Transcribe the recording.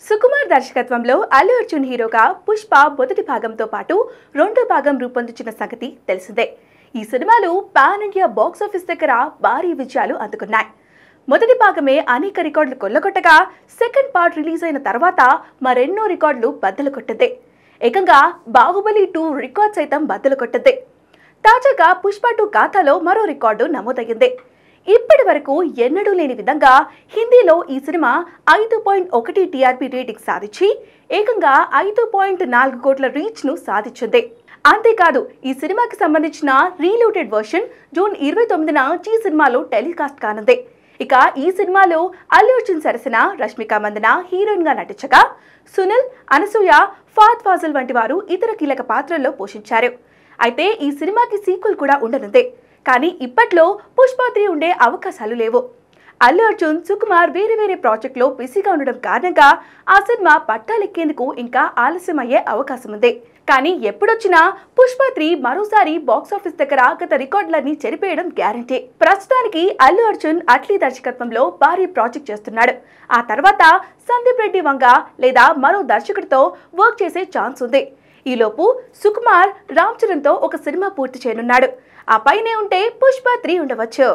సుకుమార్ దర్శకత్వంలో అల్లు అర్జున్ హీరోగా పుష్ప మొదటి భాగంతో పాటు రెండో భాగం రూపొందించిన సంగతి తెలిసిందే. ఈ సినిమాలు పాన్ ఇండియా బాక్స్ ఆఫీస్ దగ్గర భారీ విజయాలు అందుకున్నాయి. మొదటి భాగమే అనేక రికార్డులు కొల్లగొట్టగా సెకండ్ పార్ట్ రిలీజ్ అయిన తర్వాత మరెన్నో రికార్డులు బద్దలు కొట్టింది. ఏకంగా బాహుబలి 2 రికార్డ్ సైతం బద్దలు కొట్టింది. తాజాగా పుష్ప 2 ఖాతాలో మరో రికార్డు నమోదయ్యింది. ఇప్పటి వరకు ఎన్నడూ లేని విధంగా హిందీలో ఈ సినిమా 5.1 టీఆర్పీ రేటింగ్ సాధించి ఏకంగా 5.4 కోట్ల రీచ్ ను సాధించింది. అంతేకాదు ఈ సినిమాకి సంబంధించిన రీలూటెడ్ వర్షన్ జూన్ 29న జీ సినిమాలో టెలికాస్ట్ కానుంది. ఇక ఈ సినిమాలో అల్లు అర్జున్ సరసన రష్మిక మందన హీరోయిన్ గా నటించగా సునీల్, అనసూయ, ఫాద్ ఫాజిల్ వంటి వారు ఇతర కీలక పాత్రల్లో పోషించారు. అయితే ఈ సినిమాకి సీక్వెల్ కూడా ఉండనుంది. కానీ ఇప్పట్లో పుష్ప 3 ఉండే అవకాశాలు లేవు. అల్లు అర్జున్, సుకుమార్ వేరే ప్రాజెక్టులో బిజీగా ఉండడం కారణంగా ఆ సినిమా పట్టాలెక్కేందుకు ఇంకా ఆలస్యం అయ్యే అవకాశం ఉంది. కానీ ఎప్పుడొచ్చినా పుష్ప 3 మరోసారి బాక్సాఫీస్ దగ్గర గత రికార్డులన్నీ చెరిపేయడం గ్యారంటీ. ప్రస్తుతానికి అల్లు అర్జున్ అట్లీ దర్శకత్వంలో భారీ ప్రాజెక్ట్ చేస్తున్నాడు. ఆ తర్వాత సందీప్ రెడ్డి వంగ లేదా మరో దర్శకుడితో వర్క్ చేసే ఛాన్స్ ఉంది. ఈలోపు సుకుమార్ రామ్ చరణ్తో ఒక సినిమా పూర్తి చేయనున్నాడు. ఆ పైనే ఉంటే పుష్ప 3 ఉండవచ్చు.